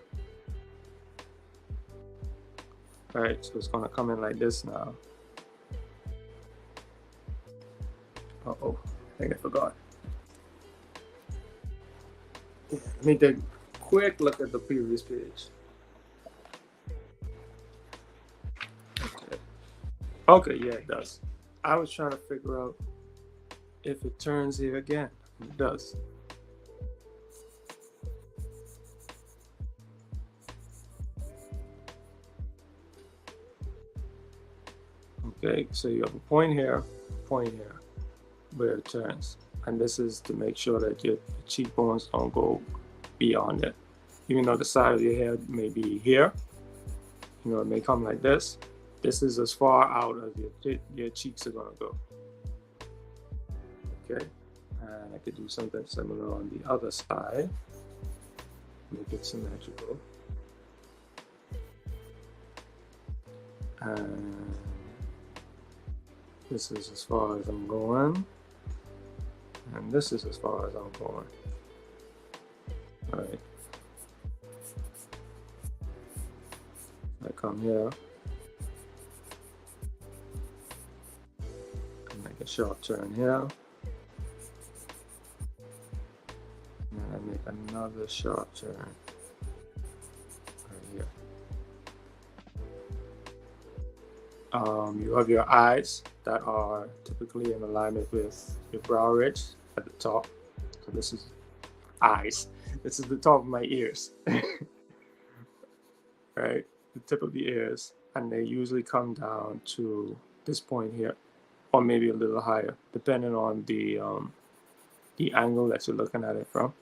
Right, so it's gonna come in like this now. Uh-oh, I think I forgot. Yeah, let me take a quick look at the previous page. Okay, yeah, it does. I was trying to figure out if it turns here again. It does. Okay, so you have a point here, where it turns. And this is to make sure that your cheekbones don't go beyond it. Even though the side of your head may be here, you know, it may come like this. This is as far out as your cheeks are gonna go. Okay, and I could do something similar on the other side. Make it symmetrical. And this is as far as I'm going. And this is as far as I'm going. All right. I come here. Make a sharp turn here. And I make another sharp turn right here. You have your eyes that are typically in alignment with your brow ridge at the top. So this is eyes. This is the top of my ears. Right? The tip of the ears. And they usually come down to this point here, or maybe a little higher, depending on the angle that you're looking at it from.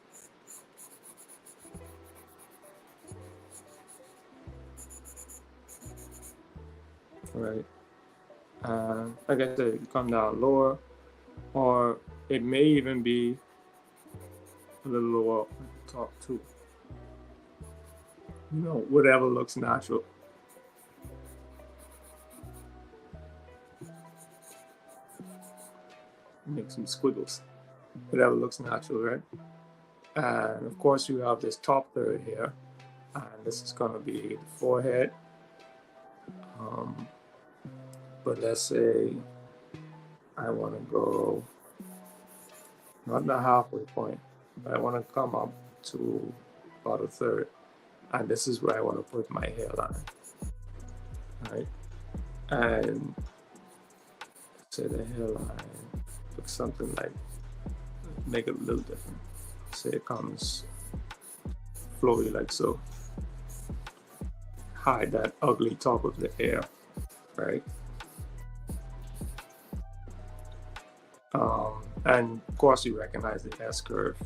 Right. Like I said, you come down lower, or it may even be a little lower at the top too. You know, whatever looks natural. Make some squiggles. Whatever looks natural, right? And of course, you have this top third here, and this is going to be the forehead. But let's say I want to go not the halfway point, but I want to come up to about a third, and this is where I want to put my hairline. Right, and say the hairline looks something like, make it a little different. Say it comes flowy like so. Hide that ugly top of the hair, right? And of course you recognize the S curve.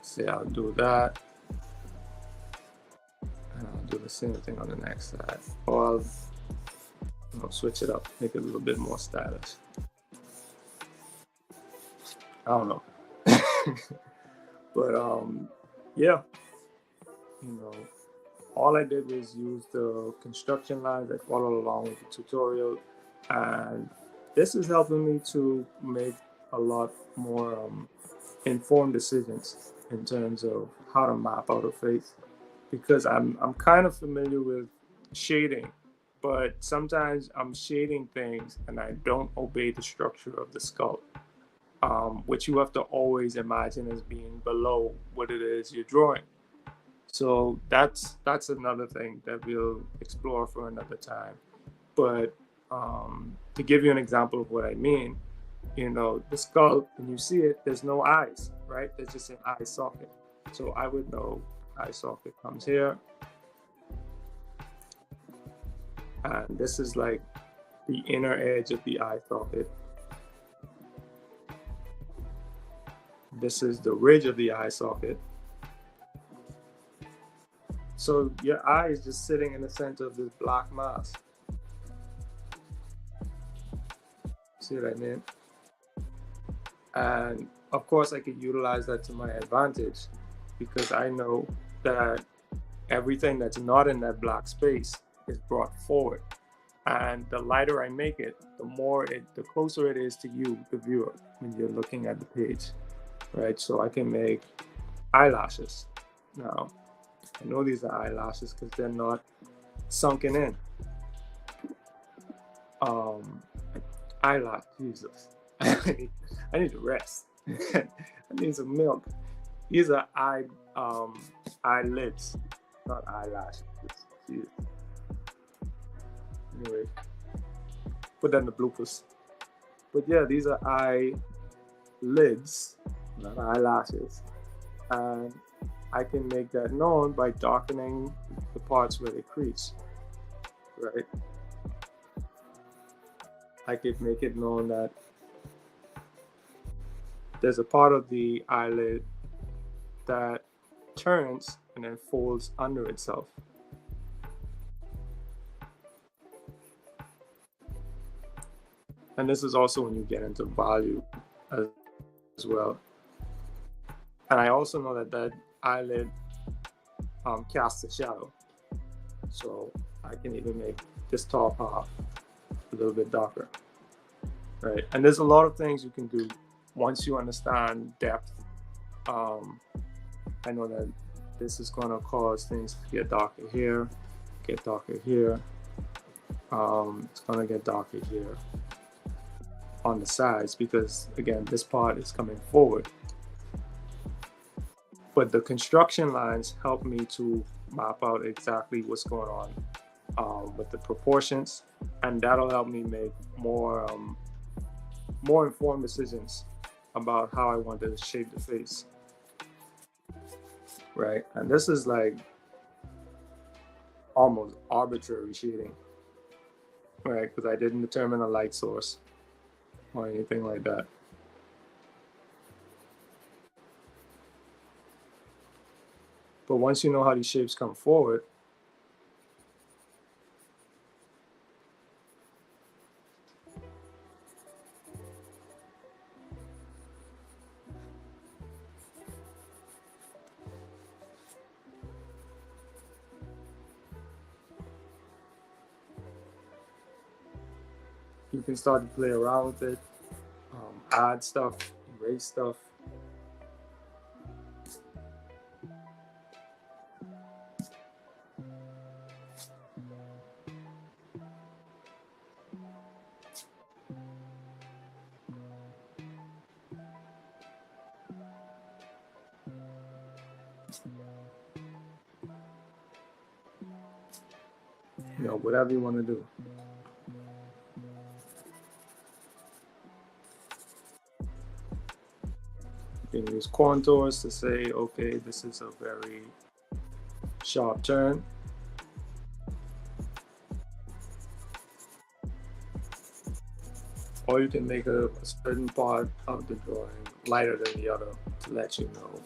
Say I'll do that. And I'll do the same thing on the next side. Or I'll switch it up, make it a little bit more stylish. I don't know. But yeah, you know, all I did was use the construction lines that followed along with the tutorial, and this is helping me to make a lot more informed decisions in terms of how to map out a face, because I'm kind of familiar with shading, but sometimes I'm shading things and I don't obey the structure of the skull, which you have to always imagine as being below what it is you're drawing. So that's another thing that we'll explore for another time. But to give you an example of what I mean, you know, the skull, when you see it, there's no eyes, right? There's just an eye socket. So I would know eye socket comes here. And this is like the inner edge of the eye socket. This is the ridge of the eye socket. So your eye is just sitting in the center of this black mass. See what I mean? And of course, I could utilize that to my advantage because I know that everything that's not in that black space is brought forward. And the lighter I make it, the closer it is to you, the viewer, when you're looking at the page, right? So I can make eyelashes. Now, I know these are eyelashes because they're not sunken in. Eyelash, Jesus. I need to rest. I need some milk. These are eyelids, not eyelashes. Jeez. Anyway, put that in the bloopers. But yeah, these are eyelids, not eyelashes. And I can make that known by darkening the parts where they crease, right? I could make it known that there's a part of the eyelid that turns and then folds under itself. And this is also when you get into value as well. And I also know that eyelid casts a shadow. So I can even make this top half a little bit darker, right? And there's a lot of things you can do once you understand depth. I know that this is going to cause things to get darker here, get darker here. It's going to get darker here on the sides because, again, this part is coming forward. But the construction lines help me to map out exactly what's going on with the proportions, and that'll help me make more informed decisions about how I want to shape the face, right? And this is like almost arbitrary shading, right? Because I didn't determine a light source or anything like that. But once you know how these shapes come forward, you can start to play around with it, add stuff, erase stuff. You know, whatever you want to do. You can use contours to say, okay, this is a very sharp turn. Or you can make a certain part of the drawing lighter than the other to let you know,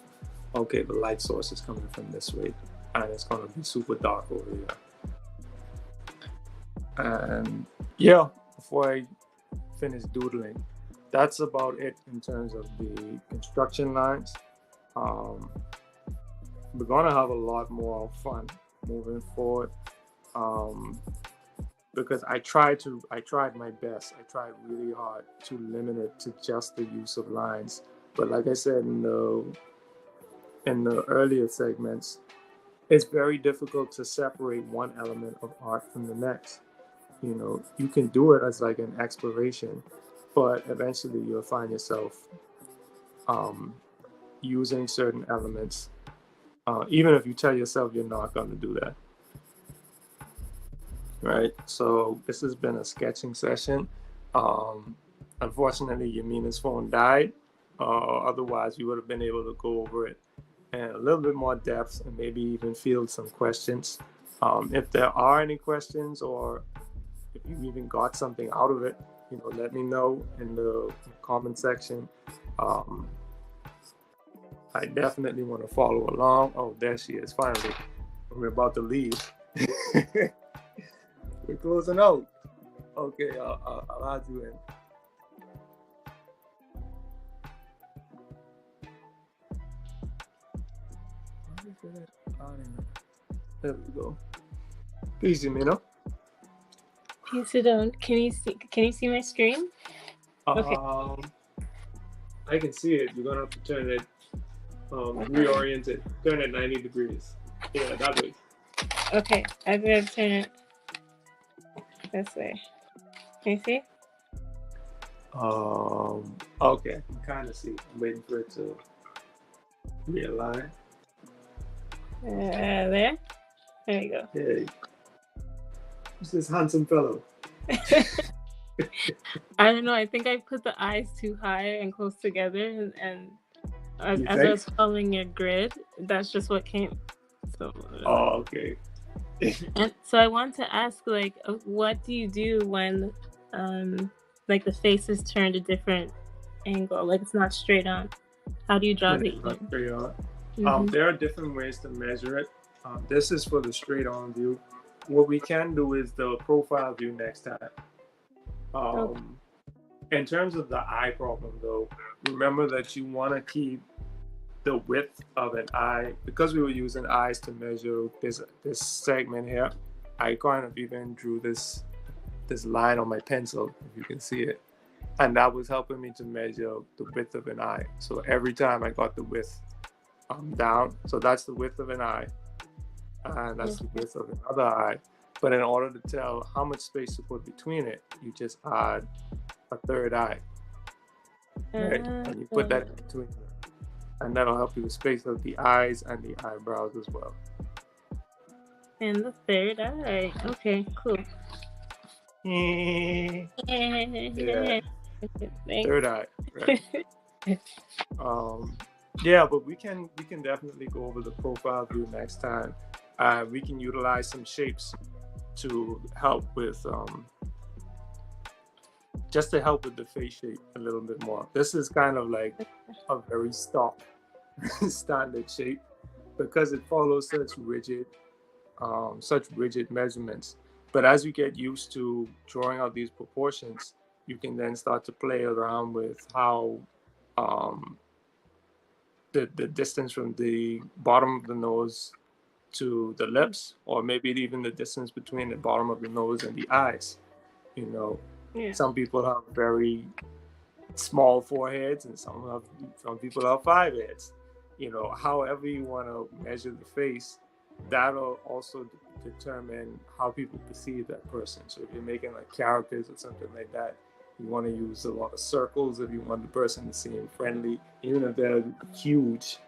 okay, the light source is coming from this way and it's going to be super dark over here. And yeah, before I finish doodling, that's about it in terms of the construction lines. We're gonna have a lot more fun moving forward because I tried my best. I tried really hard to limit it to just the use of lines. But like I said in the earlier segments, it's very difficult to separate one element of art from the next. You know, you can do it as like an exploration, but eventually you'll find yourself using certain elements, even if you tell yourself you're not going to do that. Right? So this has been a sketching session. Unfortunately, Yamina's phone died. Otherwise, we would have been able to go over it in a little bit more depth and maybe even field some questions. If there are any questions or if you even got something out of it, you know, let me know in the comment section. I definitely want to follow along. Oh, there she is, finally. We're about to leave. We're closing out. Okay, I'll add you in. There we go. Please, Jimena. Please sit down. Can you see my screen? Okay. I can see it. You're gonna have to turn it, reorient it. Turn it 90 degrees. Yeah, that way. Okay, I'm gonna turn it this way. Can you see? Okay, I can kind of see. I'm waiting for it to realign. There. There you go. Hey, who's this handsome fellow? I don't know. I think I put the eyes too high and close together, and as I was following your grid, that's just what came. So. Oh, okay. And so I want to ask, like, what do you do when, like, the face is turned a different angle, like it's not straight on? How do you draw the straight on? There are different ways to measure it. This is for the straight on view. What we can do is the profile view next time. In terms of the eye problem, though, remember that you want to keep the width of an eye, because we were using eyes to measure this segment here. I kind of even drew this line on my pencil, if you can see it, and that was helping me to measure the width of an eye. So every time I got the width down, so that's the width of an eye, and that's the width of another eye. But in order to tell how much space to put between it, you just add a third eye, right? And you put that in between them. And that'll help you with space of the eyes and the eyebrows as well. And the third eye. Okay, cool. Yeah. Third eye, right? Yeah, but we can definitely go over the profile view next time. We can utilize some shapes to help with just to help with the face shape a little bit more. This is kind of like a very stock standard shape because it follows such rigid measurements. But as you get used to drawing out these proportions, you can then start to play around with how the distance from the bottom of the nose to the lips, or maybe even the distance between the bottom of the nose and the eyes. You know, some people have very small foreheads, and some people have 5 heads. You know, however you want to measure the face, that'll also determine how people perceive that person. So if you're making like characters or something like that, you want to use a lot of circles if you want the person to seem friendly, even if they're huge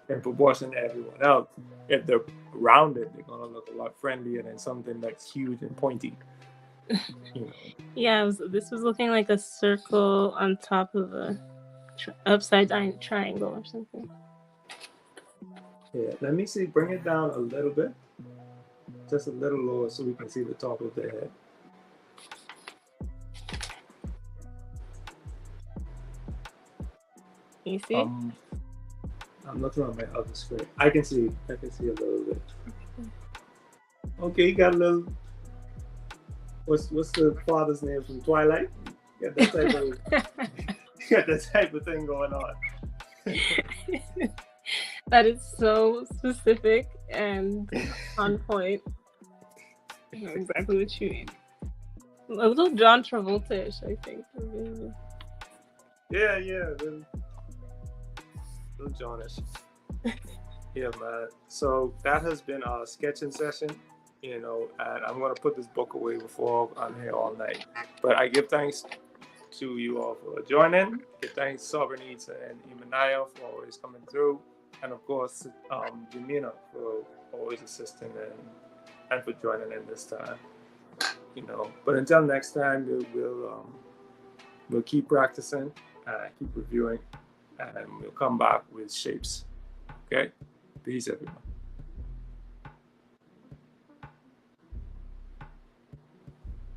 in proportion to everyone else. If they're rounded, they're gonna look a lot friendlier than something that's huge and pointy. You know. Yeah, this was looking like a circle on top of a upside down triangle or something. Yeah, let me see. Bring it down a little bit, just a little lower, so we can see the top of the head. You see? I'm looking on my other screen. I can see a little bit. Okay, you got a little. What's the father's name from Twilight? You got that type of thing going on. That is so specific and on point. I know exactly what you mean. A little John Travolta-ish, I think. Yeah, little Johnish. Yeah, man. So that has been our sketching session, you know, and I'm gonna put this book away before I'm here all night. But I give thanks to you all for joining. Give thanks Sovereignty and Imanaya for always coming through, and of course Jimena for always assisting and for joining in this time. You know, but until next time, we'll keep practicing, keep reviewing, and we'll come back with shapes. Okay, peace, everyone.